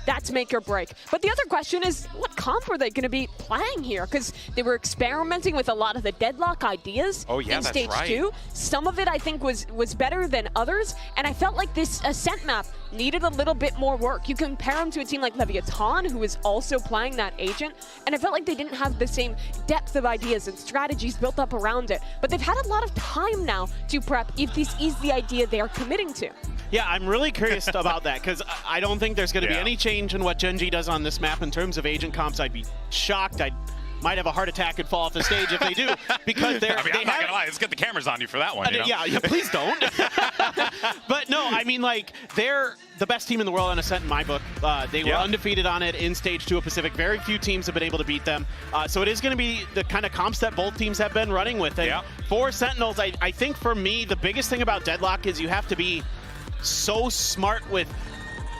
that's make or break. But the other question is, what comp are they going to be playing here? Because they were experimenting with a lot of the deadlock ideas in Stage 2. Some of it, I think, was better than others, and I felt like this Ascent map needed a little bit more work. You compare them to a team like Leviathan, who is also playing that agent, and I felt like they didn't have the same depth of ideas and strategies built up around it. But they've had a lot of time now to prep if this is the idea they are committing to. Yeah, I'm really curious about that, because I don't think there's going to be any change in what Gen G does on this map in terms of agent comps. I'd be shocked. I might have a heart attack and fall off the stage if they do, because they're. I mean, I'm not gonna lie. Let's get the cameras on you for that one. You know? Yeah, please don't. But no, I mean, like, they're the best team in the world on Ascent in my book. They were undefeated on it in Stage 2 of Pacific. Very few teams have been able to beat them. So it is going to be the kind of comps that both teams have been running with. And for Sentinels, I think for me, the biggest thing about Deadlock is you have to be so smart with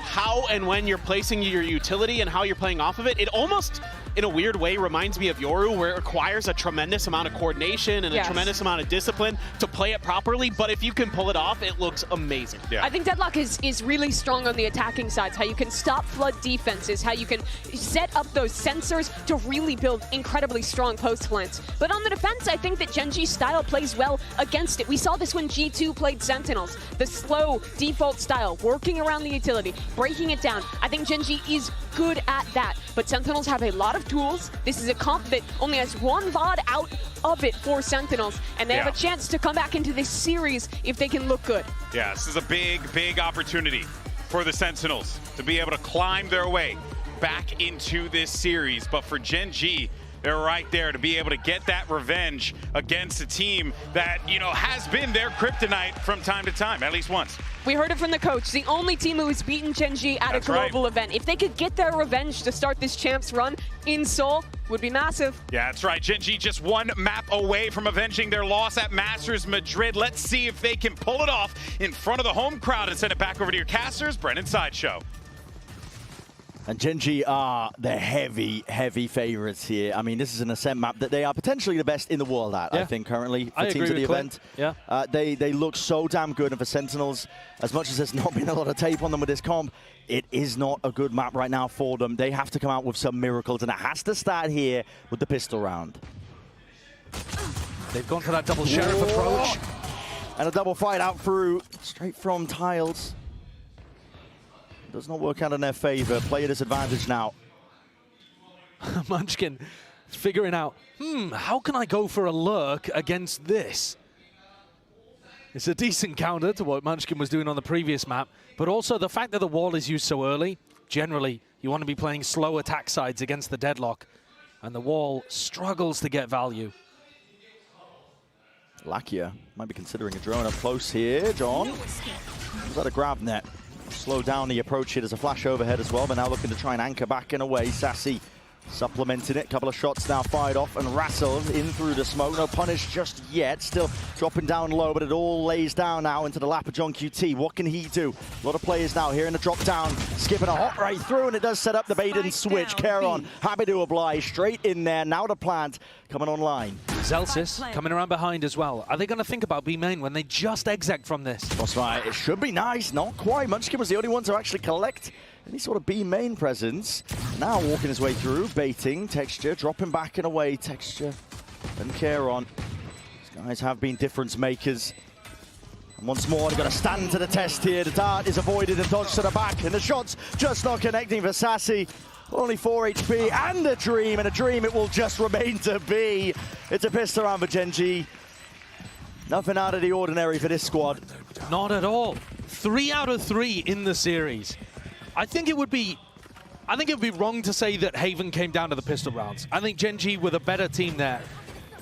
how and when you're placing your utility and how you're playing off of it. It almost, in a weird way, reminds me of Yoru, where it requires a tremendous amount of coordination and a tremendous amount of discipline to play it properly, but if you can pull it off, it looks amazing. I think Deadlock is really strong on the attacking sides, how you can stop flood defenses, how you can set up those sensors to really build incredibly strong post plants. But on the defense, I think that Gen G's style plays well against it. We saw this when G2 played Sentinels. The slow default style, working around the utility, breaking it down. I think Gen G is good at that, but Sentinels have a lot of tools. This is a comp that only has one VOD out of it for Sentinels, and they have a chance to come back into this series if they can look good. Yeah, this is a big, big opportunity for the Sentinels to be able to climb their way back into this series. But for Gen G, they're right there to be able to get that revenge against a team that, you know, has been their kryptonite from time to time, at least once. We heard it from the coach, the only team who has beaten Gen G at a global event. If they could get their revenge to start this champs run in Seoul, would be massive. Yeah, that's right. Gen G just one map away from avenging their loss at Masters Madrid. Let's see if they can pull it off in front of the home crowd and send it back over to your casters, Brennan Sideshow. And Gen G are the heavy, heavy favorites here. I mean, this is an Ascent map that they are potentially the best in the world at, I think, currently, for teams at the event. They look so damn good. And for Sentinels, as much as there's not been a lot of tape on them with this comp, it is not a good map right now for them. They have to come out with some miracles, and it has to start here with the pistol round. They've gone for that double sheriff approach. And a double fight out through, straight from tiles. Does not work out in their favor. Play at disadvantage now. Munchkin figuring out, how can I go for a lurk against this? It's a decent counter to what Munchkin was doing on the previous map, but also the fact that the wall is used so early. Generally, you want to be playing slow attack sides against the deadlock, and the wall struggles to get value. Lakia might be considering a drone up close here. John, was that a grab net? Slow down the approach here. There's a flash overhead as well, but now looking to try and anchor back and away. Sassy supplementing it. Couple of shots now fired off and wrestled in through the smoke. No punish just yet. Still dropping down low, but it all lays down now into the lap of John QT. What can he do? A lot of players now here in the drop down, skipping a hop right through, and it does set up the bait and switch. Keron happy to oblige. Straight in there. Now the plant coming online. Zelsis coming around behind as well. Are they going to think about B main when they just exec from this? Crossfire, it should be nice. Not quite. Munchkin was the only one to actually collect any sort of B main presence. Now walking his way through, baiting, Texture, dropping back and away, Texture and Keron. These guys have been difference makers. And once more, they've got to stand to the test here. The dart is avoided and dodged to the back, and the shots just not connecting for Sassy. Only 4 HP and a dream it will just remain to be. It's a pistol round for Gen G. Nothing out of the ordinary for this squad. Not at all. 3 out of 3 in the series. I think it would be wrong to say that Haven came down to the pistol rounds. I think Gen G were the better team there.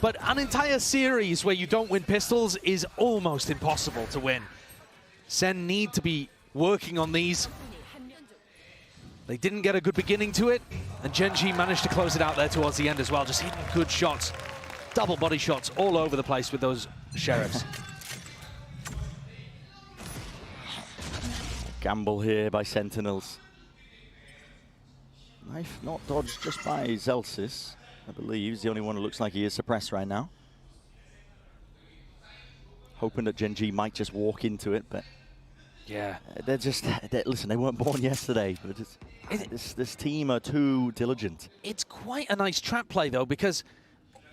But an entire series where you don't win pistols is almost impossible to win. Sen need to be working on these. They didn't get a good beginning to it, and Gen G managed to close it out there towards the end as well. Just hitting good shots, double body shots all over the place with those sheriffs. Gamble here by Sentinels. Knife not dodged just by Zelsis, I believe. He's the only one who looks like he is suppressed right now. Hoping that Gen G might just walk into it, but Yeah. Listen, they weren't born yesterday, but this team are too diligent. It's quite a nice trap play, though, because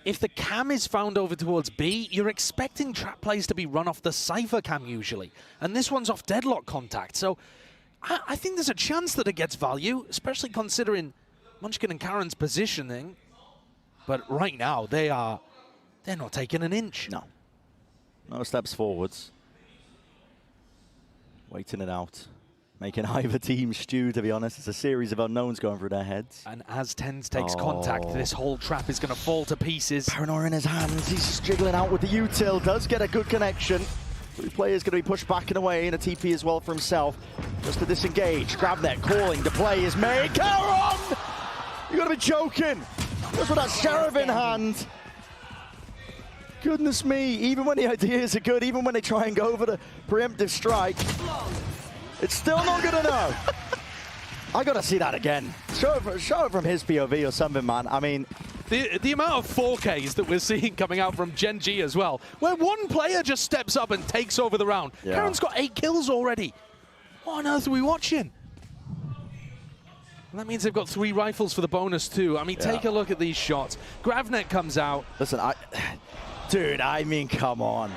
if the cam is found over towards B, you're expecting trap plays to be run off the Cypher cam usually. And this one's off deadlock contact. So I think there's a chance that it gets value, especially considering Munchkin and Karen's positioning. But right now, they're not taking an inch. No steps forwards. Waiting it out. Making either team stew, to be honest. It's a series of unknowns going through their heads. And as TenZ takes contact, this whole trap is going to fall to pieces. Paranoia in his hands. He's just jiggling out with the util. Does get a good connection. 3 players going to be pushed back and away, and a TP as well for himself. Just to disengage. Gravnet calling. The play is made. Caron! You got to be joking. Just with that Sheriff in hand. Goodness me. Even when the ideas are good, even when they try and go for the preemptive strike, it's still not good enough. I got to see that again. Show it from his POV or something, man. I mean, the amount of 4Ks that we're seeing coming out from Gen G as well, where one player just steps up and takes over the round. Yeah. Karen's got 8 kills already. What on earth are we watching? And that means they've got 3 rifles for the bonus too. I mean, take a look at these shots. Gravnet comes out. Listen, dude, I mean, come on.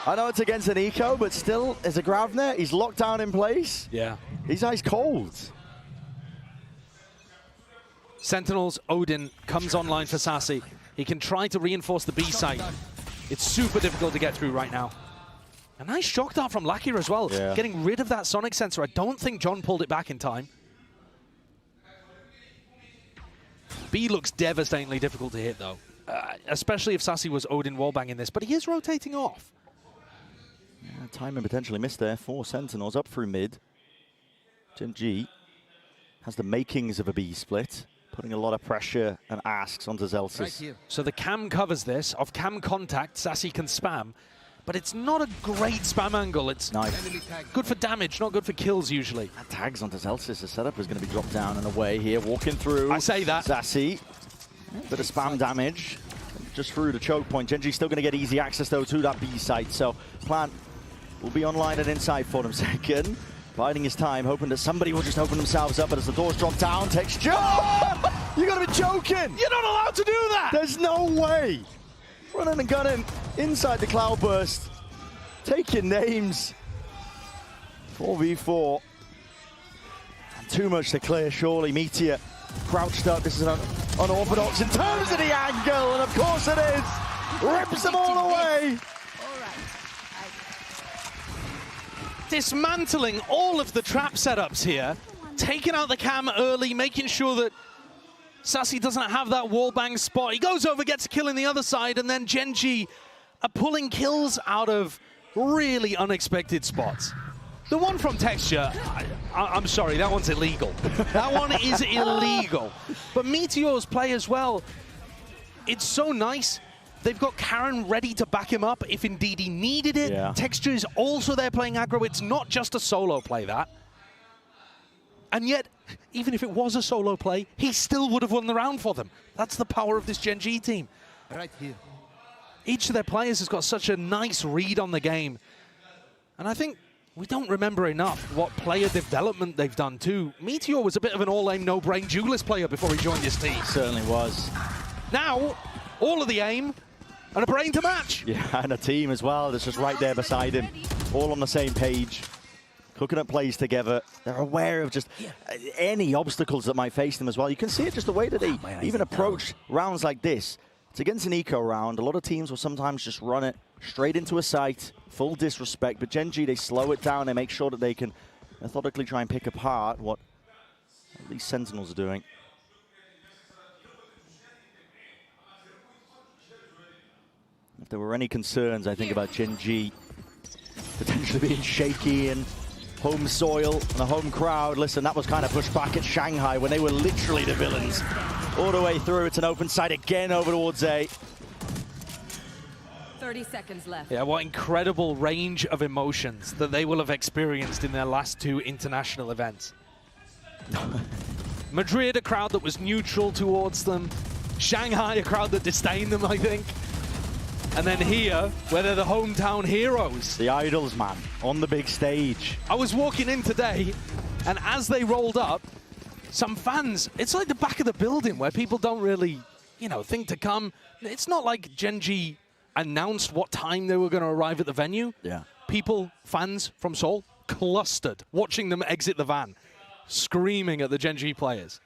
I know it's against an eco, but still, as a Gravnet, he's locked down in place. Yeah. He's ice cold. Sentinels, Odin comes online for Sassy. He can try to reinforce the B site. It's super difficult to get through right now. A nice shock dart from Lakir as well, getting rid of that sonic sensor. I don't think John pulled it back in time. B looks devastatingly difficult to hit, though, especially if Sassy was Odin wallbanging this, but he is rotating off. Yeah, timing potentially missed there. 4 Sentinels up through mid. Gen G has the makings of a B split, putting a lot of pressure and asks onto Zelsis. So the cam covers this. Off cam contact, Sassy can spam, but it's not a great spam angle. It's good for damage, not good for kills usually. That tags onto Zelsis. The setup is going to be dropped down and away here, walking through. I say that. Sassy, bit of spam damage. Just through the choke point. Gen G's still going to get easy access, though, to that B site. So Plant will be online and inside for them second. Biding his time, hoping that somebody will just open themselves up, but as the doors drop down, Texture! You gotta be joking! You're not allowed to do that! There's no way! Running and gunning inside the Cloudburst. Taking names. 4v4. And too much to clear, surely. Meteor crouched up. This is unorthodox in terms of the angle, and of course it is! Rips them all away! Dismantling all of the trap setups here, taking out the cam early, making sure that Sassy doesn't have that wallbang spot. He goes over, gets a kill in the other side, and then Gen G are pulling kills out of really unexpected spots. The one from Texture, I'm sorry, that one's illegal. That one is illegal. But Meteor's play as well, it's so nice. They've got Karen ready to back him up if indeed he needed it. Yeah. Texture is also there playing aggro. It's not just a solo play, that. And yet, even if it was a solo play, he still would have won the round for them. That's the power of this Gen G team. Right here. Each of their players has got such a nice read on the game. And I think we don't remember enough what player development they've done too. Meteor was a bit of an all-aim, no-brain duelist player before he joined this team. Certainly was. Now, all of the aim, and a brain to match. Yeah, and a team as well that's just right there beside him. All on the same page. Cooking up plays together. They're aware of just any obstacles that might face them as well. You can see it just the way that they even approach rounds like this. It's against an eco round. A lot of teams will sometimes just run it straight into a site, full disrespect. But Gen G, they slow it down. They make sure that they can methodically try and pick apart what these Sentinels are doing. If there were any concerns, I think, about Gen G potentially being shaky and home soil and a home crowd, listen, that was kind of pushed back at Shanghai when they were literally the villains. All the way through, it's an open side again over towards A. 30 seconds left. Yeah, what incredible range of emotions that they will have experienced in their last 2 international events. Madrid, a crowd that was neutral towards them. Shanghai, a crowd that disdained them, I think. And then here, where they're the hometown heroes. The idols, man, on the big stage. I was walking in today, and as they rolled up, some fans, it's like the back of the building where people don't really, you know, think to come. It's not like Gen G announced what time they were going to arrive at the venue. Yeah. People, fans from Seoul, clustered, watching them exit the van, screaming at the Gen G players.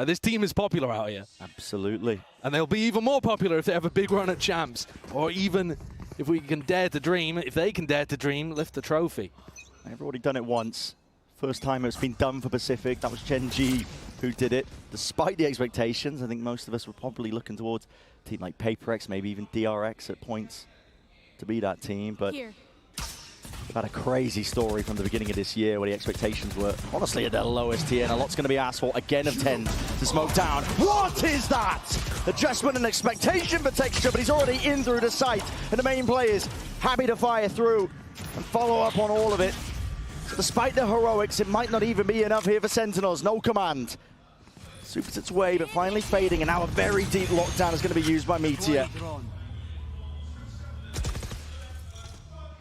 This team is popular out here. Absolutely. And they'll be even more popular if they have a big run at champs, or even if we can dare to dream, if they can dare to dream, lift the trophy. They've already done it once. First time it's been done for Pacific. That was Gen G who did it. Despite the expectations, I think most of us were probably looking towards a team like PaperX, maybe even DRX at points to be that team. But they've had a crazy story from the beginning of this year where the expectations were honestly at their lowest here, and a lot's going to be asked for again of 10 to smoke down. What is that? Adjustment and expectation for Texture, but he's already in through the site, and the main players happy to fire through and follow up on all of it. So despite the heroics, it might not even be enough here for Sentinels. No command. Supers its way, but finally fading, and now a very deep lockdown is going to be used by Meteor.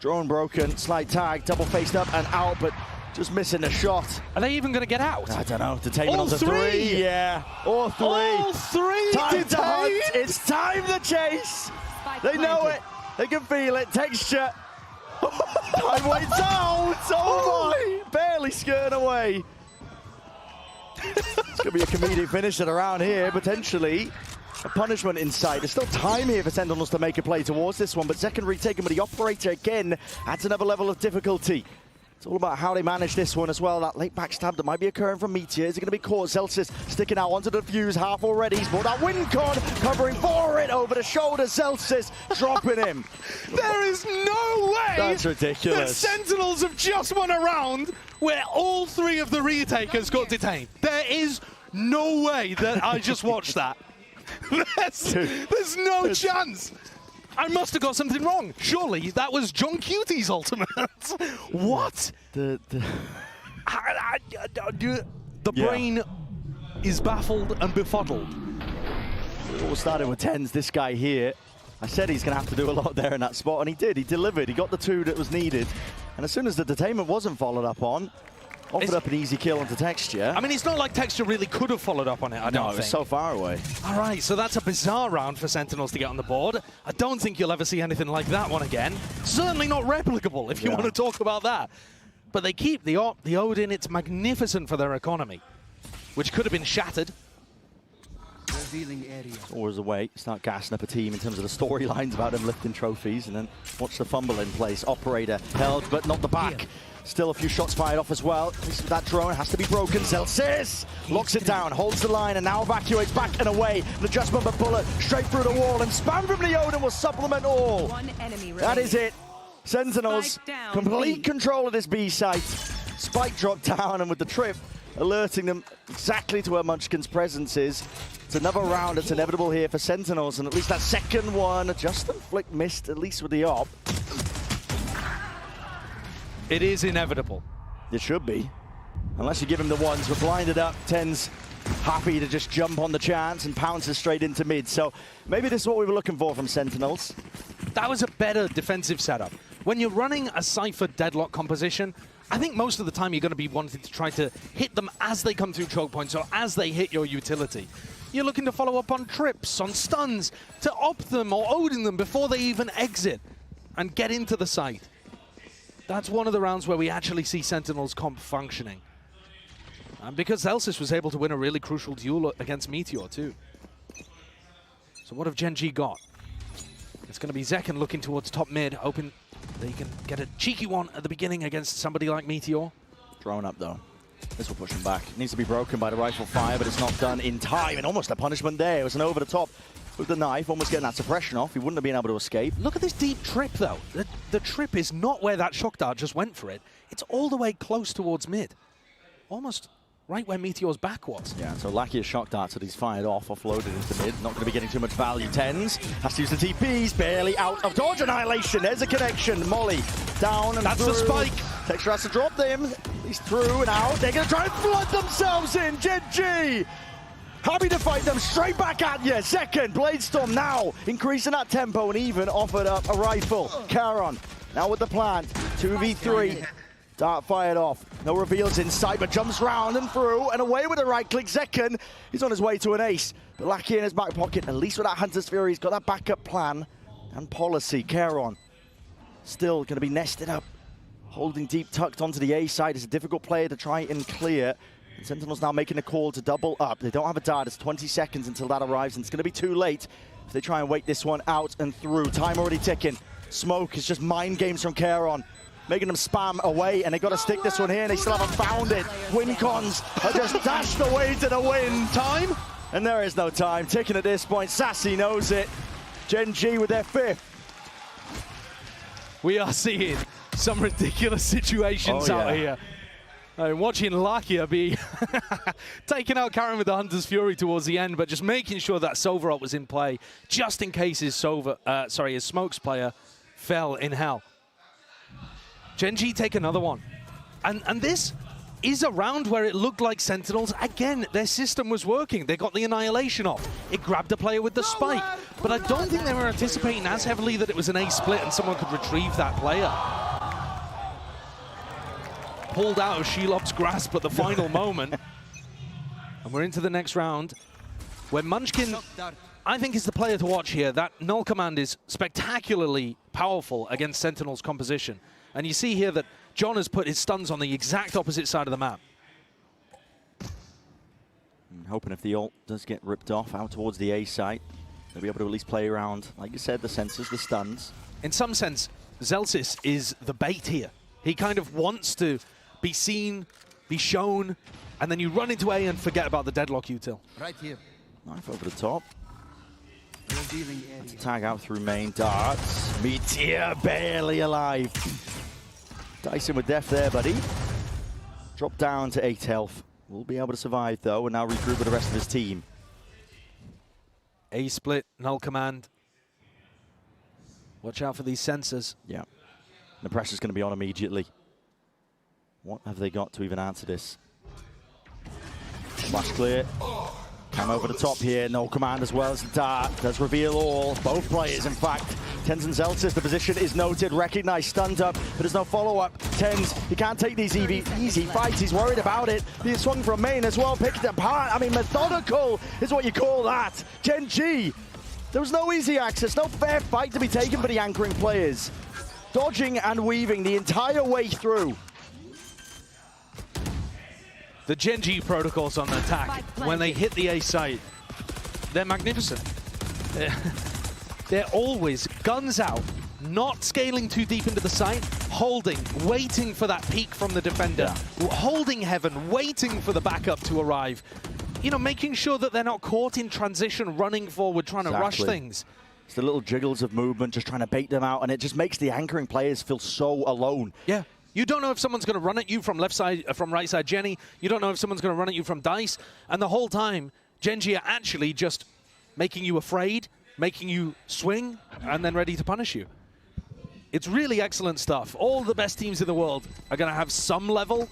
Drone broken, slide tag, double faced up and out, but just missing the shot. Are they even going to get out? I don't know. Detainment All on the three? Yeah, all three. All three Time to hunt. detained? It's time to chase. They know it. They can feel it. Texture. Time waits out. Oh my. Barely skirting away. It's going to be a comedic finish at around here, potentially. A punishment in sight. There's still time here for Sentinels to make a play towards this one, but second retaken, but the operator again adds another level of difficulty. It's all about how they manage this one as well. That late backstab that might be occurring from Meteor. Is it going to be caught? Zelsis sticking out onto the fuse, half already. He's brought that WinCon, covering for it over the shoulder. Zelsis dropping him. There is no way That's ridiculous. that Sentinels have just won a round where all three of the retakers got detained. There is no way that I just watched that. There's no chance. I must have got something wrong. Surely that was John Cutie's ultimate. What? The brain is baffled and befuddled. It all started with tens. This guy here. I said he's going to have to do a lot there in that spot, and he did. He delivered. He got the two that was needed. And as soon as the detainment wasn't followed up on, offered up an easy kill onto Texture. I mean, it's not like Texture really could have followed up on it, I don't think. It was so far away. All right, so that's a bizarre round for Sentinels to get on the board. I don't think you'll ever see anything like that one again. Certainly not replicable, if you want to talk about that. But they keep the Odin. It's magnificent for their economy, which could have been shattered. Always a way. Start gassing up a team in terms of the storylines about them lifting trophies, and then watch the fumble in place. Operator held, but not the back. Still a few shots fired off as well. That drone has to be broken. Zelsis locks it down, holds the line, and now evacuates back and away. An adjustment, but bullet straight through the wall, and spam from the Odin will supplement all. That is it. Sentinels, complete control of this B site. Spike dropped down, and with the trip alerting them exactly to where Munchkin's presence is. It's another round that's inevitable here for Sentinels, and at least that second one, Justin Flick missed, at least with the op. It is inevitable. It should be. Unless you give him the ones. We're blinded up. Ten's happy to just jump on the chance and pounces straight into mid. So maybe this is what we were looking for from Sentinels. That was a better defensive setup. When you're running a Cypher deadlock composition, I think most of the time you're going to be wanting to try to hit them as they come through choke points or as they hit your utility. You're looking to follow up on trips, on stuns, to op them or Odin them before they even exit and get into the site. That's one of the rounds where we actually see Sentinels comp functioning. And because Zelsis was able to win a really crucial duel against Meteor too. So what have Gen G got? It's going to be Zekken looking towards top mid, hoping they can get a cheeky one at the beginning against somebody like Meteor. Drone up though. This will push him back. It needs to be broken by the rifle fire, but it's not done in time. And almost a punishment there. It was an over the top with the knife, almost getting that suppression off. He wouldn't have been able to escape. Look at this deep trip though. The trip is not where that shock dart just went for it. It's all the way close towards mid. Almost right where Meteor's back was. Yeah, so luckiest shock darts that he's fired off, offloaded into mid. Not going to be getting too much value. Tens has to use the TPs, barely out of dodge. Annihilation, there's a connection. Molly down and that's through. the spike. Texture has to drop them. He's through and out. They're going to try and flood themselves in. Gen G Happy to fight them straight back at you. Second, Bladestorm now increasing that tempo and even offered up a rifle. Charon now with the plant. 2v3. Dart fired off. No reveals in sight, but jumps round and through and away with a right click. Zekken, he's on his way to an ace. But Lackey in his back pocket, at least with that Hunter's Fury, he's got that backup plan and policy. Charon still going to be nested up, holding deep, tucked onto the A side. It's a difficult player to try and clear. And Sentinel's now making a call to double up. They don't have a dart. It's 20 seconds until that arrives, and it's going to be too late if they try and wait this one out and through. Time already ticking. Smoke is just mind games from Charon, making them spam away, and they got to stick this one here, and they still haven't found it. Wincons are just dashed away to the wind. Time? And there is no time. Ticking at this point. Sassy knows it. Gen G with their 5th. We are seeing some ridiculous situations out here. Watching Lakia be taking out Karen with the Hunter's Fury towards the end, but just making sure that Soverot was in play, just in case his Smokes player fell in hell. Gen G take another one. And this is a round where it looked like Sentinels, again, their system was working. They got the Annihilation off. It grabbed a player with the spike. But I don't think they were anticipating as heavily that it was an A split and someone could retrieve that player. Pulled out of Shelob's grasp at the final moment. And we're into the next round, where Munchkin, I think, is the player to watch here. That null command is spectacularly powerful against Sentinel's composition. And you see here that John has put his stuns on the exact opposite side of the map. I'm hoping if the ult does get ripped off out towards the A site, they'll be able to at least play around, like you said, the sensors, the stuns. In some sense, Zelsis is the bait here. He kind of wants to be seen, be shown, and then you run into A and forget about the deadlock util. Right here. Knife over the top. To tag out through main. Darts. Meteor barely alive. Dyson with death there, buddy. Drop down to 8 health. Will be able to survive, though, and now regroup with the rest of his team. A split, null command. Watch out for these sensors. Yeah. The pressure's going to be on immediately. What have they got to even answer this? Flash clear. Cam over the top here. No command as well as the dart. Does reveal all. Both players, in fact. Tens and Zelsis, the position is noted. Recognized, stunned up, but there's no follow-up. Tens, he can't take these easy fights. He's worried about it. He swung from main as well, picked it apart. I mean, methodical is what you call that. Gen G, there was no easy access, no fair fight to be taken for the anchoring players. Dodging and weaving the entire way through. The Gen G protocols on the attack, when they hit the A site, they're magnificent. They're always guns out, not scaling too deep into the site, holding, waiting for that peek from the defender, holding heaven, waiting for the backup to arrive. You know, making sure that they're not caught in transition, running forward, trying to rush things. It's the little jiggles of movement, just trying to bait them out, and it just makes the anchoring players feel so alone. Yeah. You don't know if someone's going to run at you from left side, from right side Jenny. You don't know if someone's going to run at you from Dice. And the whole time, Gen G are actually just making you afraid, making you swing, and then ready to punish you. It's really excellent stuff. All the best teams in the world are going to have some level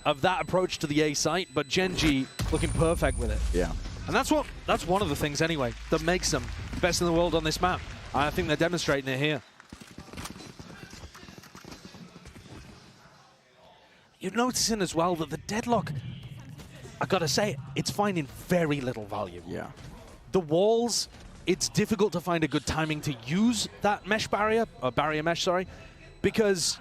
of that approach to the A site, but Gen G looking perfect with it. Yeah. And that's one of the things, anyway, that makes them best in the world on this map. I think they're demonstrating it here. You're noticing as well that the deadlock, I gotta say, it's finding very little value. Yeah. The walls, it's difficult to find a good timing to use that mesh barrier, or barrier mesh, sorry, because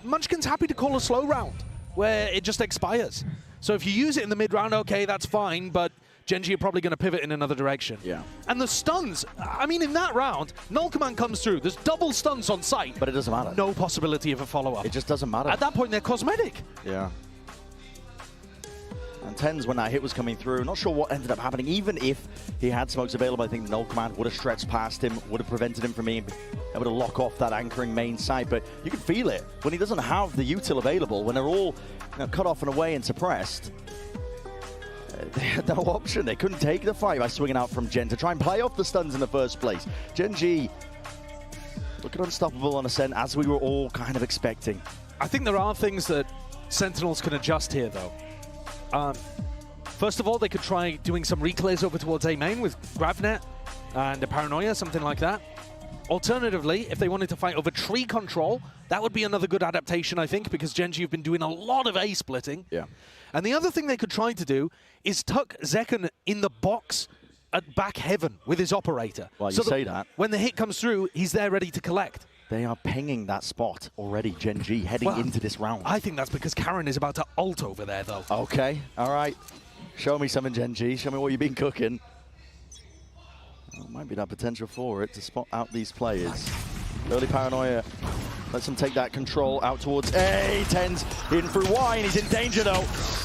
Munchkin's happy to call a slow round where it just expires. So if you use it in the mid round, okay, that's fine, but Gen G are probably going to pivot in another direction. Yeah. And the stuns, I mean, in that round, null command comes through. There's double stuns on site. But it doesn't matter. No possibility of a follow-up. It just doesn't matter. At that point, they're cosmetic. Yeah. And Tens, when that hit was coming through, not sure what ended up happening. Even if he had smokes available, I think the null command would have stretched past him, would have prevented him from being able to lock off that anchoring main side. But you can feel it when he doesn't have the util available, when they're all cut off and away and suppressed. They had no option. They couldn't take the fight by swinging out from Gen to try and play off the stuns in the first place. Gen G looking unstoppable on Ascent, as we were all kind of expecting. I think there are things that Sentinels can adjust here, though. First of all, they could try doing some reclays over towards A main with Gravnet and a Paranoia, something like that. Alternatively, if they wanted to fight over tree control, that would be another good adaptation, I think, because Gen G have been doing a lot of A splitting. Yeah. And the other thing they could try to do is tuck Zekken in the box at back heaven with his operator. Well, you say that. When the hit comes through, he's there ready to collect. They are pinging that spot already, Gen G, heading into this round. I think that's because Karen is about to ult over there, though. Okay, all right. Show me something, Gen G. Show me what you've been cooking. Well, might be that potential for it to spot out these players. Early Paranoia lets him take that control out towards A. Tens in through Y, and he's in danger though.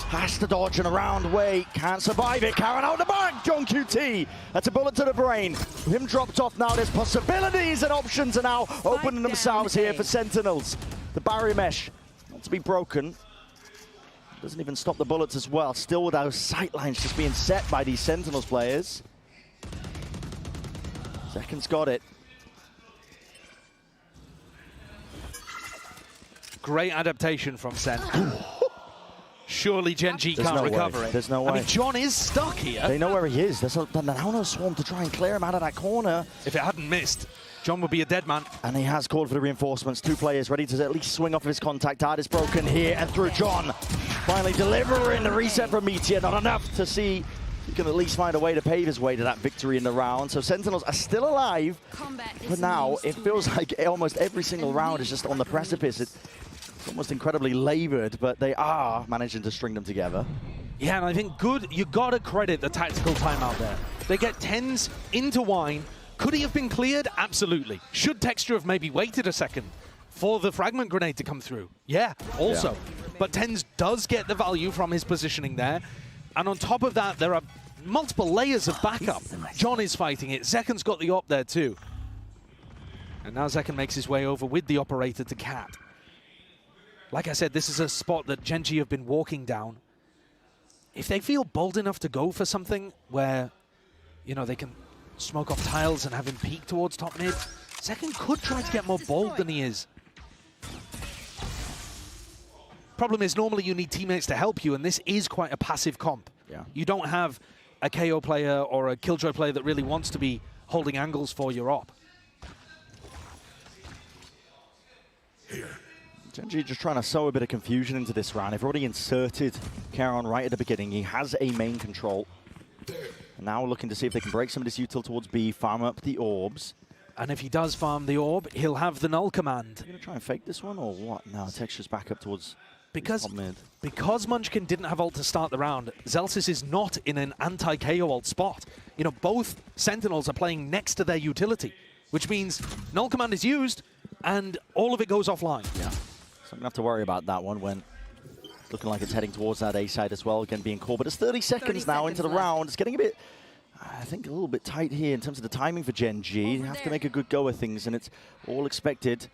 Has to dodge and around, wait, can't survive it. Karen out the back, John QT. That's a bullet to the brain. With him dropped off now, there's possibilities and options are now opening themselves here for Sentinels. The barrier mesh not to be broken. Doesn't even stop the bullets as well. Still with those sight lines just being set by these Sentinels players. Zekken's got it. Great adaptation from Sen. Surely Gen G can't recover it. There's no way. I mean, John is stuck here. They know where he is. There's now no swarm to try and clear him out of that corner. If it hadn't missed, John would be a dead man. And he has called for the reinforcements. 2 players ready to at least swing off of his contact. Dart is broken here and through John. Finally delivering the reset from Meteor. Not enough to see he can at least find a way to pave his way to that victory in the round. So Sentinels are still alive. But now it feels like almost every single round is just on the precipice. It's almost incredibly labored, but they are managing to string them together. Yeah, and I think you gotta credit the tactical timeout there. They get Tens into Wine. Could he have been cleared? Absolutely. Should Texture have maybe waited a second for the fragment grenade to come through? Yeah, also. Yeah. But Tens does get the value from his positioning there. And on top of that, there are multiple layers of backup. John is fighting it. Zekken's got the op there too. And now Zekken makes his way over with the operator to Cat. Like I said, this is a spot that Gen G have been walking down. If they feel bold enough to go for something where, you know, they can smoke off tiles and have him peek towards top mid, Zekken could try to get more bold than he is. Problem is, normally you need teammates to help you, and this is quite a passive comp. Yeah. You don't have a KO player or a Killjoy player that really wants to be holding angles for your op. Gen G just trying to sow a bit of confusion into this round. They've already inserted Charon right at the beginning. He has a main control. And now looking to see if they can break some of this util towards B, farm up the orbs. And if he does farm the orb, he'll have the null command. Are you going to try and fake this one or what? No, Texture's back up towards top mid. Because Munchkin didn't have ult to start the round, Xelsis is not in an anti-KO ult spot. You know, both Sentinels are playing next to their utility, which means null command is used and all of it goes offline. Yeah. So I'm going to have to worry about that one when looking like it's heading towards that A side as well, again being called. But it's 30 seconds now into the round. It's getting a bit, I think, a little bit tight here in terms of the timing for Gen G. You have to make a good go of things, and it's all expected.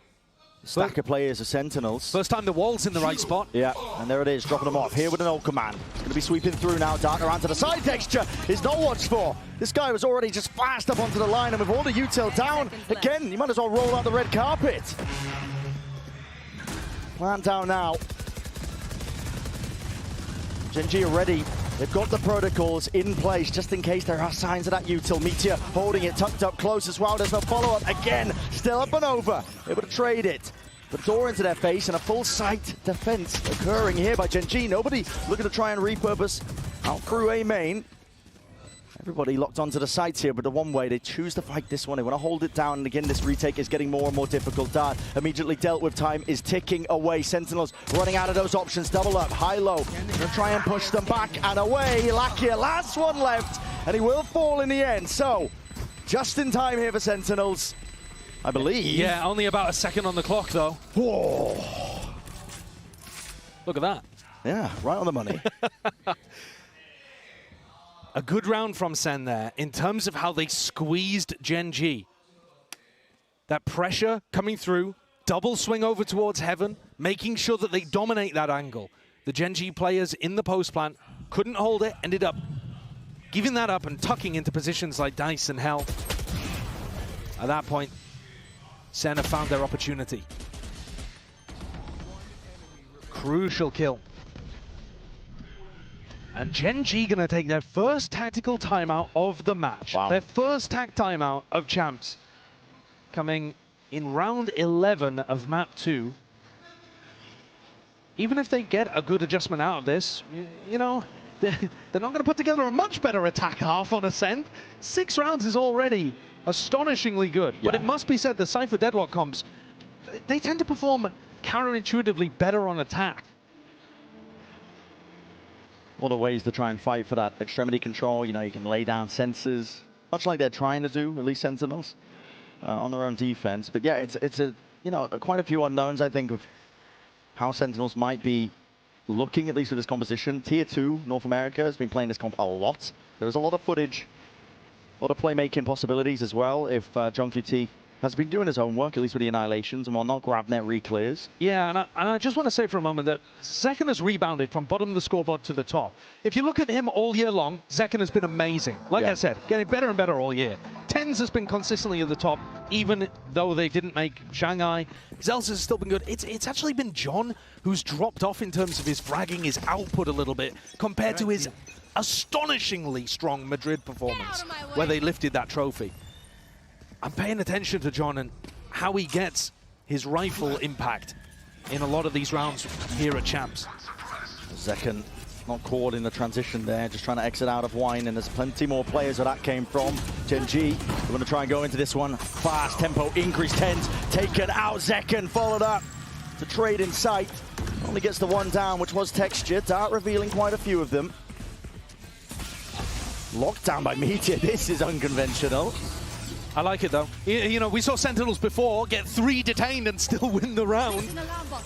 Stack of players of Sentinels. First time the wall's in the right spot. Yeah, and there it is, dropping them off. Here with an ult command. It's going to be sweeping through now. Dart around to the side. Texture is not watched for. This guy was already just fast up onto the line, and with all the util down, again, you might as well roll out the red carpet. Plant down now. Gen G are ready. They've got the protocols in place just in case there are signs of that util. Meteor holding it tucked up close as well. There's no follow-up. Again, still up and over. Able to trade it. The door into their face and a full sight defense occurring here by Gen G. Nobody looking to try and repurpose out through A main. Everybody locked onto the sights here, but the one way they choose to fight this one. They want to hold it down, and again, this retake is getting more and more difficult. Dart immediately dealt with. Time is ticking away. Sentinels running out of those options. Double up, high-low. Gonna try and push them back and away. Lakia, last one left, and he will fall in the end. So, just in time here for Sentinels, I believe. Yeah, only about a second on the clock, though. Whoa. Look at that. Yeah, right on the money. A good round from Sen there in terms of how they squeezed Gen G. That pressure coming through, double swing over towards Heaven, making sure that they dominate that angle. The Gen G players in the post plant couldn't hold it, ended up giving that up and tucking into positions like Dice and Hell. At that point, Sen have found their opportunity. Crucial kill. And Gen G going to take their first tactical timeout of the match. Wow. Their first tac timeout of Champs. Coming in round 11 of map 2. Even if they get a good adjustment out of this, you know, they're not going to put together a much better attack half on Ascent. 6 rounds is already astonishingly good. Yeah. But it must be said, the Cypher Deadlock comps, they tend to perform counterintuitively better on attack. What are ways to try and fight for that extremity control? You know, you can lay down sensors, much like they're trying to do, at least Sentinels, on their own defense. But yeah, it's a, you know, quite a few unknowns, I think, of how Sentinels might be looking, at least with this composition. Tier 2, North America, has been playing this comp a lot. There's a lot of footage, a lot of playmaking possibilities as well. If John QT has been doing his own work, at least with the Annihilations and whatnot, grab net reclears. Yeah, and I just want to say for a moment that Zekken has rebounded from bottom of the scoreboard to the top. If you look at him all year long, Zekken has been amazing. Like I said, getting better and better all year. Tens has been consistently at the top, even though they didn't make Shanghai. Zelsa has still been good. It's actually been John who's dropped off in terms of his fragging, his output a little bit, compared to his astonishingly strong Madrid performance, where they lifted that trophy. I'm paying attention to John and how he gets his rifle impact in a lot of these rounds here at Champs. Zekken not caught in the transition there, just trying to exit out of Wine, and there's plenty more players where that came from. Gen G, we're going to try and go into this one. Fast tempo, increase 10s, taken out. Zekken followed up to trade in sight. Only gets the one down, which was Texture. Dart revealing quite a few of them. Locked down by Meteor, this is unconventional. I like it though. You know, we saw Sentinels before get 3 detained and still win the round.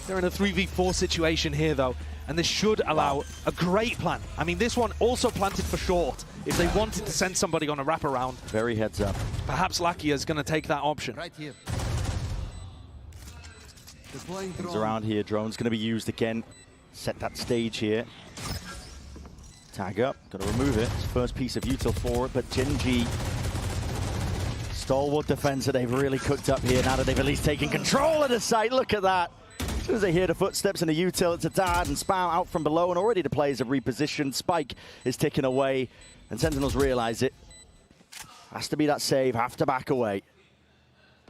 They're in a 3v4 situation here though, and this should allow a great plan. I mean, this one also planted for short. If they wanted to send somebody on a wraparound, Very heads up. perhaps Lakia is going to take that option. Right here. Comes around here, drone's going to be used again. Set that stage here. Tag up, got to remove it. It's first piece of util for it, but Gen G, stalwart defense that they've really cooked up here now that they've at least taken control of the site. Look at that. As soon as they hear the footsteps in the util, it's a dart and Spam out from below, and already the players have repositioned. Spike is ticking away, and Sentinels realize it. Has to be that save, have to back away.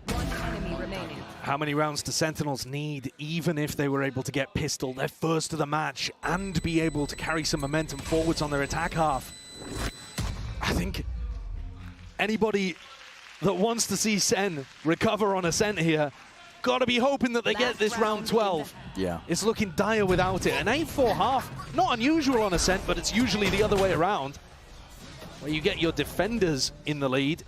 One enemy remaining. How many rounds do Sentinels need, even if they were able to get pistol, their first of the match, and be able to carry some momentum forwards on their attack half? I think anybody that wants to see Sen recover on Ascent here, gotta be hoping that they get this round 12. Yeah. It's looking dire without it. An 8-4 half, not unusual on Ascent, but it's usually the other way around, where you get your defenders in the lead.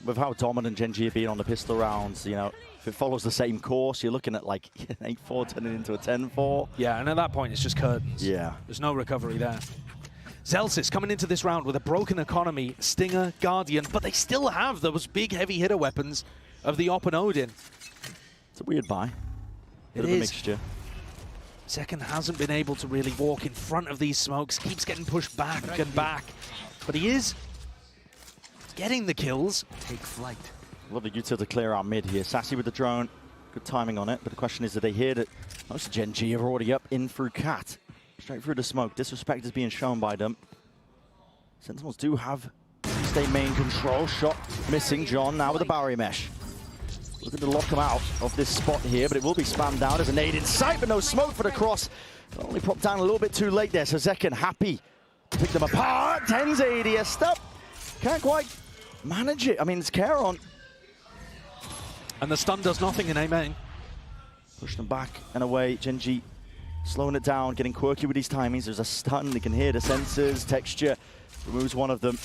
With how dominant Gen G have been on the pistol rounds, you know, if it follows the same course, you're looking at like an 8-4 turning into a 10-4. Yeah, and at that point, it's just curtains. Yeah. There's no recovery there. Zelsis coming into this round with a broken economy, Stinger, Guardian, but they still have those big heavy hitter weapons of the Op and Odin. It's a weird buy. Bit It of a is. mixture. Second hasn't been able to really walk in front of these smokes, keeps getting pushed back and back. But he is getting the kills. Take flight. Love the util to clear our mid here. Sassy with the drone. Good timing on it, but the question is, do they hear that most Gen G are already up in through Cat? Straight through the smoke. Disrespect is being shown by them. Sentinels do have stay main control. Shot missing. John now with the barrier mesh. Looking to lock him out of this spot here, but it will be spammed down. There's a nade in sight, but no smoke for the cross. Only propped down a little bit too late there, so Zekken happy to pick them apart. 10's ADS up. Can't quite manage it. I mean, it's Caron. And the stun does nothing in A main. Push them back and away. Gen G slowing it down, getting quirky with these timings. There's a stun. They can hear the sensors. Texture removes one of them.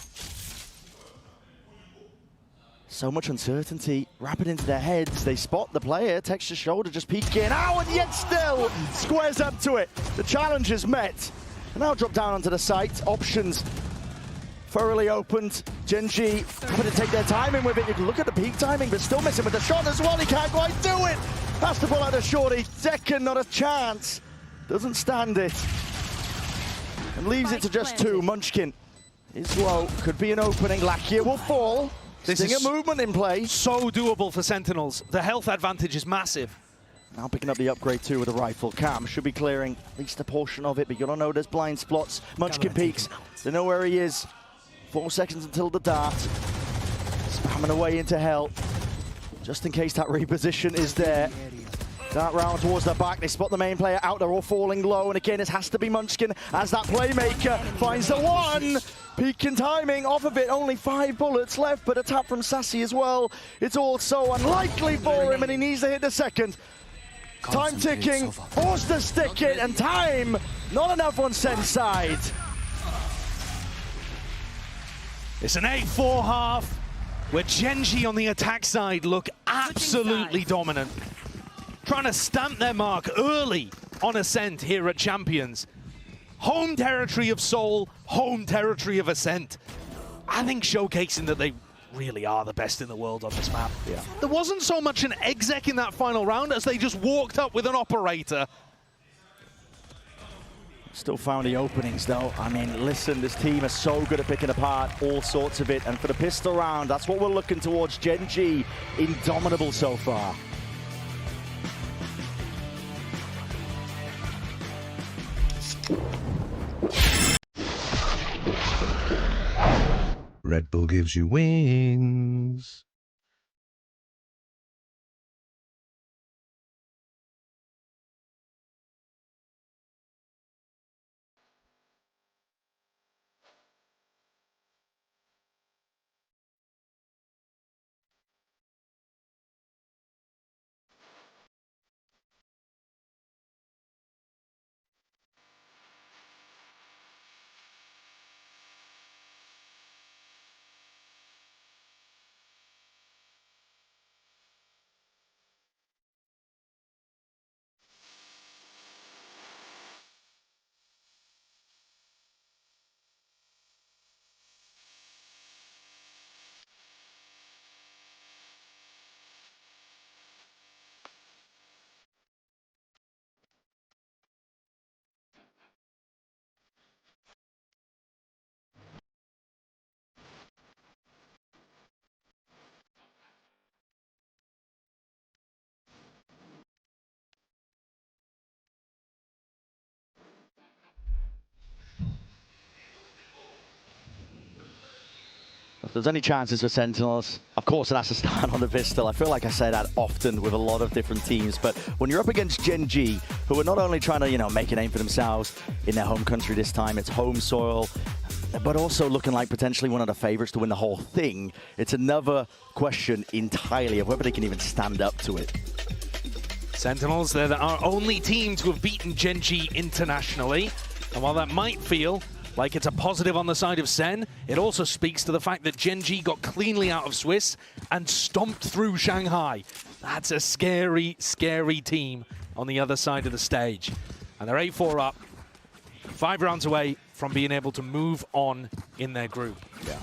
So much uncertainty. Rapid into their heads. They spot the player. Texture shoulder just peeking out, and yet still squares up to it. The challenge is met. And now drop down onto the site. Options thoroughly opened. Gen G having to take their timing with it. You can look at the peak timing, but still missing with the shot as well. He can't quite do it. Has to pull out the shorty. Zekken, not a chance. Doesn't stand it. And leaves it to just 2. Munchkin is low. Could be an opening. Lakia will fall. This Stinger is movement in play. So doable for Sentinels. The health advantage is massive. Now picking up the upgrade too with a rifle. Cam should be clearing at least a portion of it, but you gotta know there's blind spots. Munchkin peeks. They know where he is. 4 seconds until the dart. Spamming away into hell. Just in case that reposition is there. Dart round towards the back. They spot the main player out. They're all falling low. And again, it has to be Munchkin as that playmaker finds the one. Peak in timing off of it. Only 5 bullets left, but a tap from Sassy as well. It's all so unlikely for him, and he needs to hit the second. Time ticking, forced to stick it, and time not enough on Sen's side. It's an 8-4 half where Genji on the attack side look absolutely dominant. Trying to stamp their mark early on Ascent here at Champions. Home territory of Seoul, home territory of Ascent. I think showcasing that they really are the best in the world on this map. Yeah. There wasn't so much an exec in that final round as they just walked up with an operator. Still found the openings though. I mean, listen, this team is so good at picking apart all sorts of it. And for the pistol round, that's what we're looking towards. Genji, indomitable so far. Red Bull gives you wings. If there's any chances for Sentinels, of course it has to start on the pistol. I feel like I say that often with a lot of different teams, but when you're up against Genji, who are not only trying to, make a name for themselves in their home country this time, it's home soil, but also looking like potentially one of the favorites to win the whole thing, it's another question entirely of whether they can even stand up to it. Sentinels, they're our only team to have beaten Genji internationally, and while that might feel like it's a positive on the side of Sen, it also speaks to the fact that Genji got cleanly out of Swiss and stomped through Shanghai. That's a scary, scary team on the other side of the stage. And they're 8-4 up, 5 rounds away from being able to move on in their group. Yeah.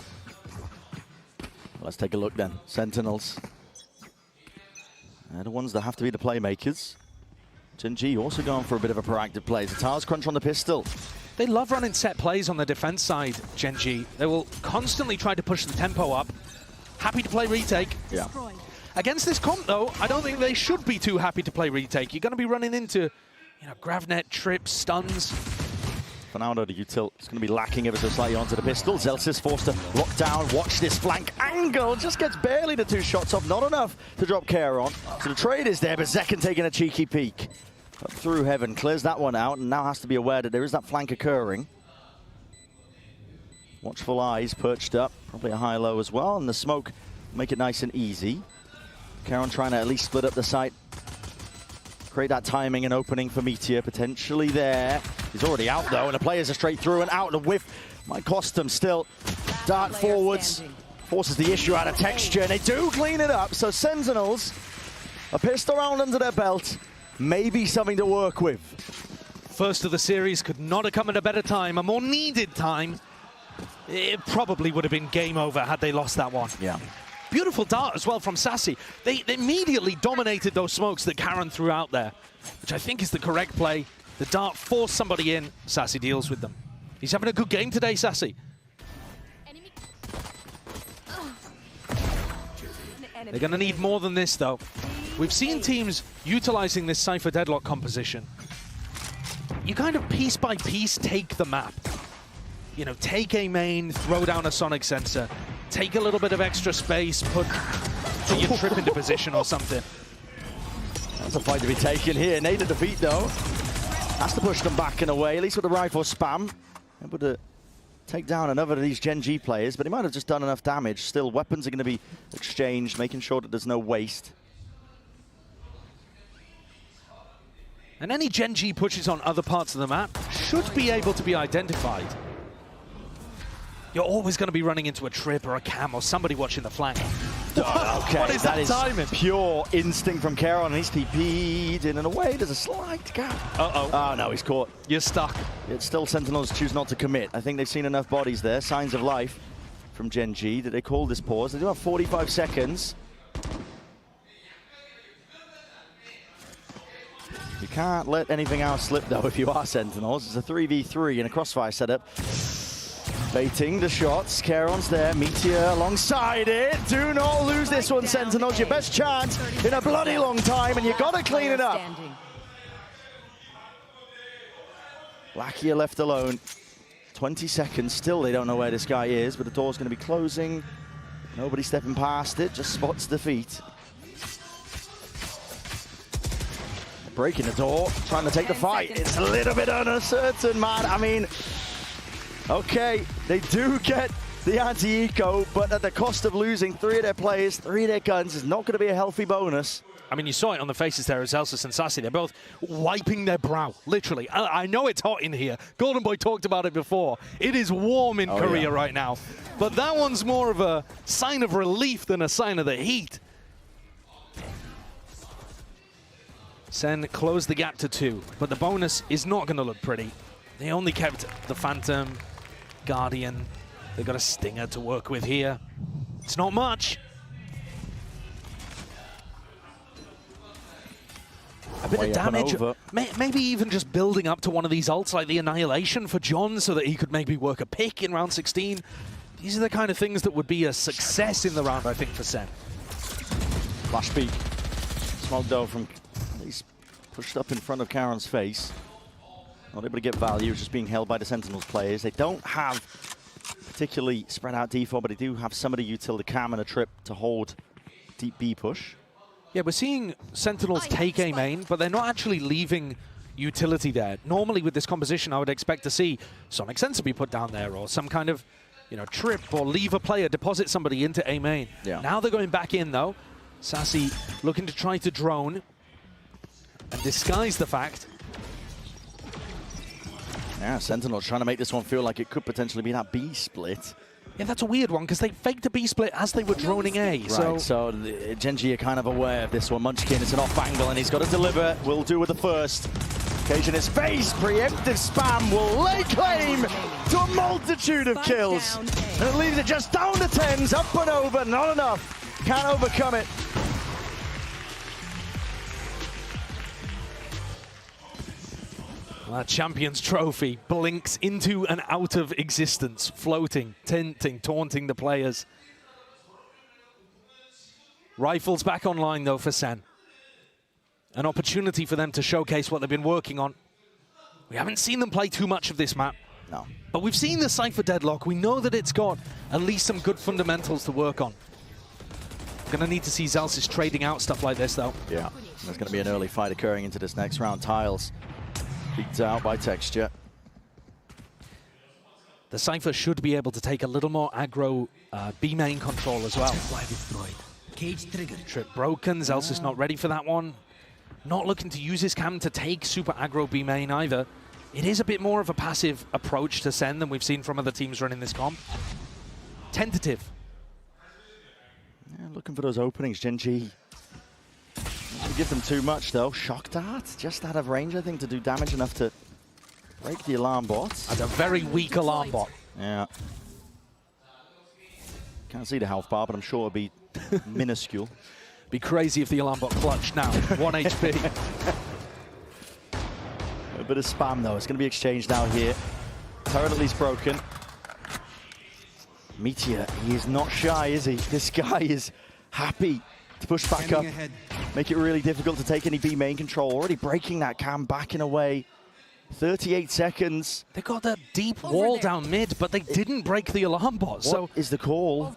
Let's take a look then. Sentinels. They're the ones that have to be the playmakers. Genji also going for a bit of a proactive play. Zatar's crunch on the pistol. They love running set plays on the defense side, Genji. They will constantly try to push the tempo up. Happy to play retake. Yeah. Against this comp, though, I don't think they should be too happy to play retake. You're going to be running into, gravnet, trips, stuns. For now, though, the util is going to be lacking ever so slightly onto the pistol. Zelsis forced to lock down. Watch this flank angle. Just gets barely the 2 shots off. Not enough to drop care on. So the trade is there, but Zekken taking a cheeky peek. Up through heaven, clears that one out, and now has to be aware that there is that flank occurring. Watchful eyes perched up, probably a high-low as well, and the smoke make it nice and easy. Karen trying to at least split up the site. Create that timing and opening for Meteor, potentially there. He's already out though, and the players are straight through and out. The whiff might cost them still. Dart forwards, forces the issue out of Texture, and they do clean it up. So Sentinels, a pistol round under their belt, maybe something to work with. First of the series could not have come at a better time, a more needed time. It probably would have been game over had they lost that one. Yeah. Beautiful dart as well from Sassy. They immediately dominated those smokes that Karen threw out there, which I think is the correct play. The dart forced somebody in. Sassy deals with them. He's having a good game today, Sassy. They're going to need more than this, though. We've seen teams utilizing this Cypher deadlock composition. You kind of piece by piece take the map. You know, take a main, throw down a sonic sensor, take a little bit of extra space, put your trip into position or something. That's a fight to be taken here. Nade a defeat though. Has to push them back and away, at least with the rifle spam. Able to take down another of these Gen G players, but he might have just done enough damage. Still, weapons are going to be exchanged, making sure that there's no waste. And any Gen G pushes on other parts of the map should be able to be identified. You're always going to be running into a trip or a cam or somebody watching the flank. Okay, what is that timing? Pure instinct from Karon, and he's TP'd in and away. There's a slight gap. Uh-oh. Oh, no, he's caught. You're stuck. It's still Sentinels choose not to commit. I think they've seen enough bodies there. Signs of life from Gen G that they call this pause. They do have 45 seconds. You can't let anything else slip, though, if you are Sentinels. It's a 3v3 in a crossfire setup. Baiting the shots. Karon's there. Meteor alongside it. Do not lose this one, Sentinels. Your best chance in a bloody long time, and you got to clean it up. Lakia left alone. 20 seconds. Still, they don't know where this guy is, but the door's going to be closing. Nobody stepping past it. Just spots defeat. Breaking the door, trying to take the fight. It's a little bit uncertain, man. I mean, okay, they do get the anti-eco, but at the cost of losing 3 of their players, 3 of their guns is not going to be a healthy bonus. I mean, you saw it on the faces there as Elsus and Sassy. They're both wiping their brow, literally. I know it's hot in here. Golden Boy talked about it before. It is warm in Korea right now. But that one's more of a sign of relief than a sign of the heat. Sen closed the gap to 2, but the bonus is not going to look pretty. They only kept the Phantom, Guardian. They got a Stinger to work with here. It's not much. A bit of damage. Maybe even just building up to one of these ults like the Annihilation for John so that he could maybe work a pick in round 16. These are the kind of things that would be a success in the round, I think, for Sen. Flash peek. Smog though from... He's pushed up in front of Karon's face. Not able to get value, just being held by the Sentinels players. They don't have particularly spread out D4, but they do have somebody utility cam and a trip to hold deep B push. Yeah, we're seeing Sentinels take a main, but they're not actually leaving utility there. Normally with this composition, I would expect to see Sonic Sensor be put down there or some kind of, you know, trip or leave a player, deposit somebody into a main. Yeah. Now they're going back in though. Sassy looking to try to drone and disguise the fact. Yeah, Sentinels trying to make this one feel like it could potentially be that B split. Yeah, that's a weird one because they faked a B split as they were droning A. Right, so Gen G are kind of aware of this one. Munchkin is an off angle and he's got to deliver. Will do with the first. Occasion his face. Preemptive spam will lay claim to a multitude of kills. And it leaves it just down to 10s, up and over, not enough. Can't overcome it. That Champions Trophy blinks into and out of existence, floating, tinting, taunting the players. Rifles back online, though, for Sen. An opportunity for them to showcase what they've been working on. We haven't seen them play too much of this map. No. But we've seen the Cypher deadlock. We know that it's got at least some good fundamentals to work on. Gonna need to see Zalsis trading out stuff like this, though. Yeah, there's gonna be an early fight occurring into this next round. Tiles beat out by Texture. The Cypher should be able to take a little more aggro B main control as well. Cage trigger. Trip broken, Zalsis not ready for that one. Not looking to use his cam to take super aggro B main either. It is a bit more of a passive approach to Sen than we've seen from other teams running this comp. Tentative. Yeah, looking for those openings, Gen G. Not give them too much though. Shock Dart, just out of range, I think, to do damage enough to break the alarm bot. That's a very weak alarm bot. Yeah. Can't see the health bar, but I'm sure it'll be minuscule. Be crazy if the alarm bot clutched now. 1 HP. A bit of spam though. It's going to be exchanged now here. Turret at least broken. Meteor, he is not shy, is he? This guy is happy to push back up. make it really difficult to take any B main control. Already breaking that cam, backing away. 38 seconds. They got that deep wall down mid, but they didn't break the alarm bot. What is the call?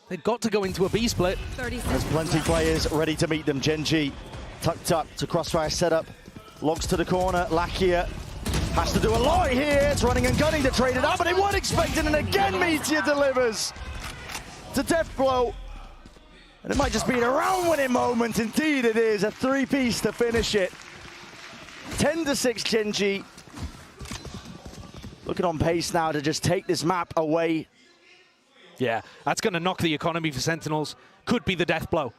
They've got to go into a B split. There's plenty of players ready to meet them. Gen.G tucked up to crossfire setup. Logs to the corner. Lakia has to do a lot here. It's running and gunning to trade it out, but they weren't expecting, and again Meteor delivers to Deathblow. And it might just be a round-winning moment. Indeed it is. A three-piece to finish it. 10-6 Gen.G. Looking on pace now to just take this map away. Yeah, that's going to knock the economy for Sentinels. Could be the death blow.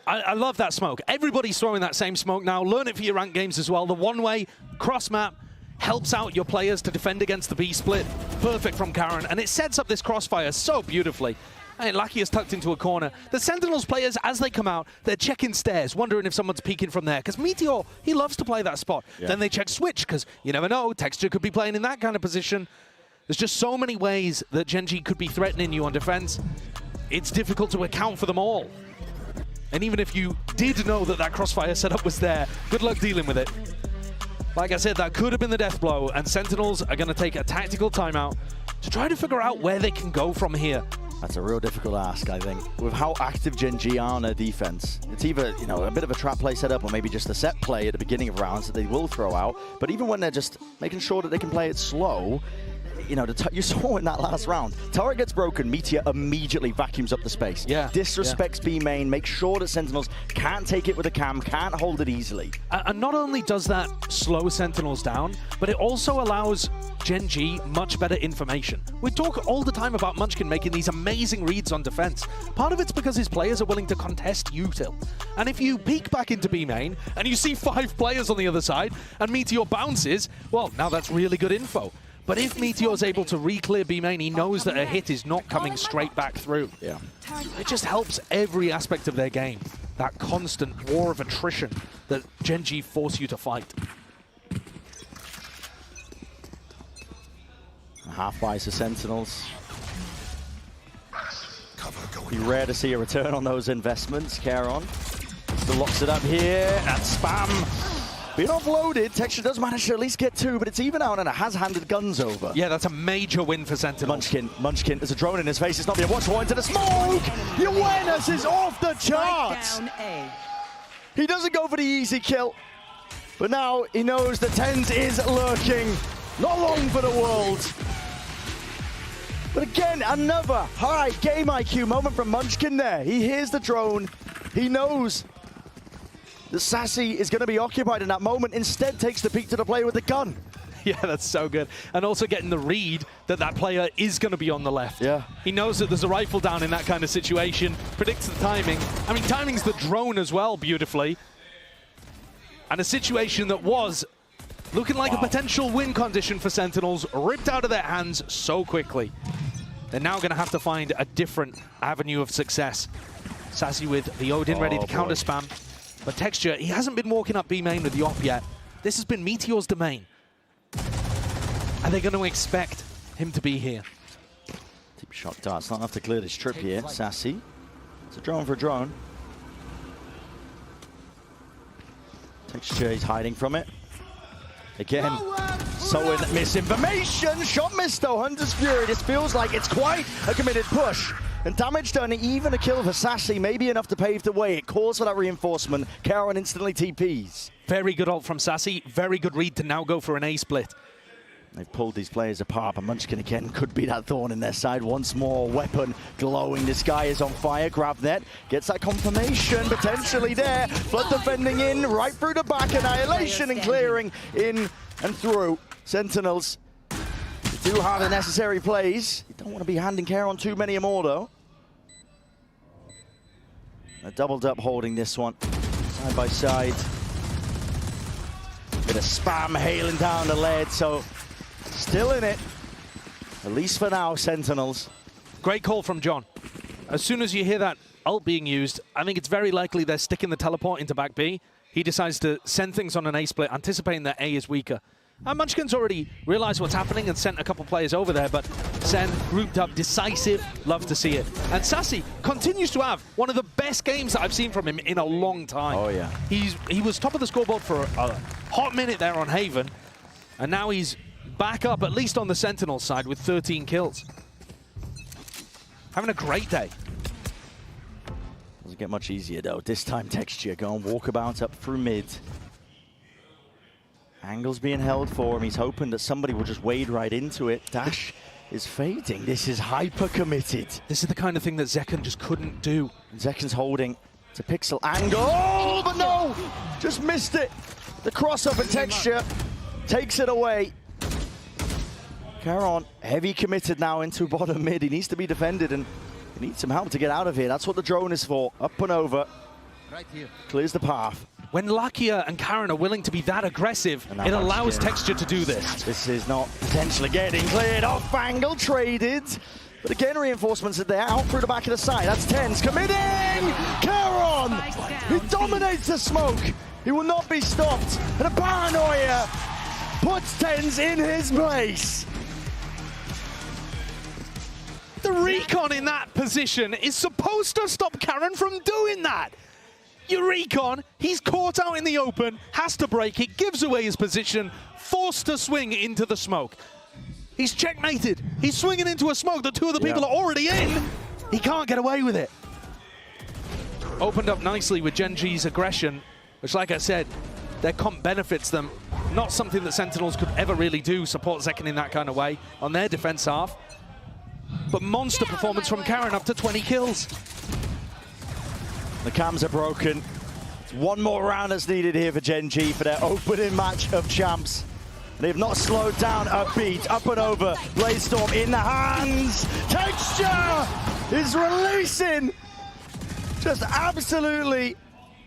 I love that smoke. Everybody's throwing that same smoke now. Learn it for your ranked games as well. The one-way cross-map helps out your players to defend against the B split. Perfect from Karen, and it sets up this crossfire so beautifully. And Lackey is tucked into a corner. The Sentinels players, as they come out, they're checking stairs, wondering if someone's peeking from there. Because Meteor, he loves to play that spot. Yeah. Then they check switch, because you never know, Texture could be playing in that kind of position. There's just so many ways that Gen.G could be threatening you on defense. It's difficult to account for them all. And even if you did know that that crossfire setup was there, good luck dealing with it. Like I said, that could have been the death blow, and Sentinels are going to take a tactical timeout to try to figure out where they can go from here. That's a real difficult ask, I think. With how active Gen.G are on their defense, it's either, you know, a bit of a trap play setup or maybe just a set play at the beginning of rounds that they will throw out. But even when they're just making sure that they can play it slow, you know, you saw in that last round, turret gets broken, Meteor immediately vacuums up the space. Yeah. Disrespects B main, makes sure that Sentinels can't take it with a cam, can't hold it easily. And not only does that slow Sentinels down, but it also allows Gen.G much better information. We talk all the time about Munchkin making these amazing reads on defense. Part of it's because his players are willing to contest util. And if you peek back into B main and you see 5 players on the other side and Meteor bounces, well, now that's really good info. But if Meteor's able to re-clear B main, he knows that a hit is not coming straight back through. Yeah. It just helps every aspect of their game. That constant war of attrition that Gen.G force you to fight. Half buys the Sentinels. Be rare to see a return on those investments. Caron still locks it up here. That spam being offloaded. Texture does manage to at least get 2, but it's even out and it has handed guns over. Yeah, that's a major win for Sentinels. Munchkin, there's a drone in his face. It's not being watched. Into the smoke. The awareness is off the charts. He doesn't go for the easy kill, but now he knows the TenZ is lurking. Not long for the world. But again, another high game IQ moment from Munchkin there. He hears the drone. He knows that Sassy is going to be occupied in that moment. Instead takes the peek to the player with the gun. Yeah, that's so good. And also getting the read that that player is going to be on the left. Yeah. He knows that there's a rifle down in that kind of situation. Predicts the timing. I mean, timing's the drone as well, beautifully. And a situation that was looking like a potential win condition for Sentinels, ripped out of their hands so quickly. They're now going to have to find a different avenue of success. Sassy with the Odin ready to counter spam. But Texture, he hasn't been walking up B main with the op yet. This has been Meteor's domain. Are they going to expect him to be here? Deep shot darts, not enough to clear this trip here. Sassy. It's a drone for a drone. Texture, he's hiding from it. Again, sowing misinformation. Shot missed though, Hunter's Fury. This feels like it's quite a committed push. And damage done, even a kill for Sassy may be enough to pave the way. It calls for that reinforcement. Karen instantly TPs. Very good ult from Sassy. Very good read to now go for an A split. They've pulled these players apart, but Munchkin again could be that thorn in their side. Once more, weapon glowing. This guy is on fire. Grab net, gets that confirmation, potentially there. Flood defending in, right through the back. Annihilation and clearing in and through. Sentinels do have the necessary plays. You don't want to be handing care on too many more, though. They're doubled up holding this one, side by side. Bit of spam hailing down the lead, so still in it, at least for now, Sentinels. Great call from John. As soon as you hear that ult being used, I think it's very likely they're sticking the teleport into back B. He decides to send things on an A split, anticipating that A is weaker. And Munchkin's already realized what's happening and sent a couple players over there, but Zen grouped up, decisive, love to see it. And Sassy continues to have one of the best games that I've seen from him in a long time. Oh, yeah. He was top of the scoreboard for a hot minute there on Haven, and now he's back up, at least on the Sentinel side, with 13 kills. Having a great day. Doesn't get much easier, though. This time, Texture going walkabout up through mid. Angle's being held for him. He's hoping that somebody will just wade right into it. Dash is fading. This is hyper committed. This is the kind of thing that Zekken just couldn't do. And Zekken's holding to pixel angle. Oh, but no! Just missed it. The crossover Texture takes it away. Caron, heavy committed now into bottom mid. He needs to be defended, and he needs some help to get out of here. That's what the drone is for. Up and over. Right here. Clears the path. When Lakia and Karen are willing to be that aggressive, it allows Texture to do this. This is not potentially getting cleared off. Angle traded. But again, reinforcements are there. Out through the back of the side. That's Tens committing! Caron! He dominates the smoke. He will not be stopped. And a paranoia puts Tens in his place. The recon in that position is supposed to stop Karen from doing that. Your recon, he's caught out in the open, has to break it, gives away his position, forced to swing into the smoke. He's checkmated. He's swinging into a smoke that two of the people are already in. He can't get away with it. Opened up nicely with Gen G's aggression, which, like I said, their comp benefits them. Not something that Sentinels could ever really do, support Zekken in that kind of way on their defense half. But monster performance from Karen, up to 20 kills. The cams are broken. It's one more round that's needed here for Gen G for their opening match of champs. They've not slowed down a beat. Up and over. Blazestorm in the hands. Texture is releasing. Just absolutely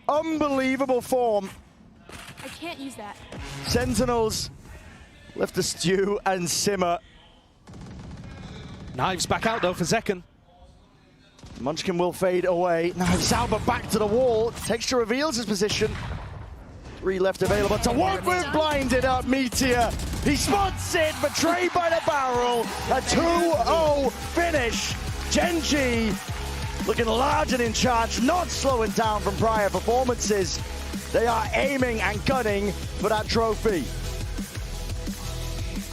unbelievable form. I can't use that. Sentinels left to stew and simmer. Knives back out though for Zekken. Munchkin will fade away. Now Zalba back to the wall. Texture reveals his position. 3 left available to work with. Blinded up Meteor. He spots it, betrayed by the barrel. A 2-0 finish. Gen G looking large and in charge, not slowing down from prior performances. They are aiming and gunning for that trophy.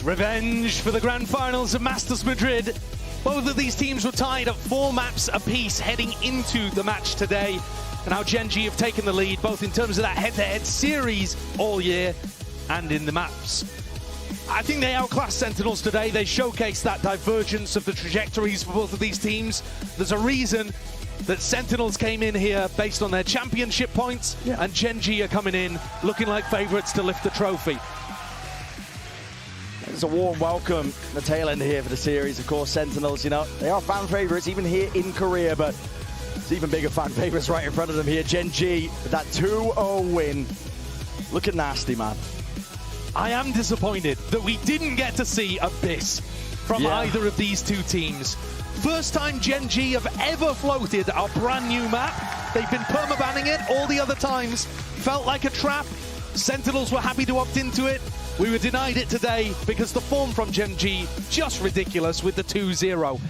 Revenge for the grand finals of Masters Madrid. Both of these teams were tied at 4 maps apiece heading into the match today. And how Gen G have taken the lead, both in terms of that head-to-head series all year and in the maps. I think they outclassed Sentinels today. They showcased that divergence of the trajectories for both of these teams. There's a reason that Sentinels came in here based on their championship points, and Gen G are coming in looking like favourites to lift the trophy. There's a warm welcome at the tail end here for the series. Of course, Sentinels, you know, they are fan favourites even here in Korea, but it's even bigger fan favourites right in front of them here. Gen G with that 2-0 win. Looking nasty, man. I am disappointed that we didn't get to see Abyss from either of these two teams. First time Gen G have ever floated a brand new map. They've been permabanning it all the other times. Felt like a trap. Sentinels were happy to opt into it. We were denied it today because the form from Gen G, just ridiculous with the 2-0.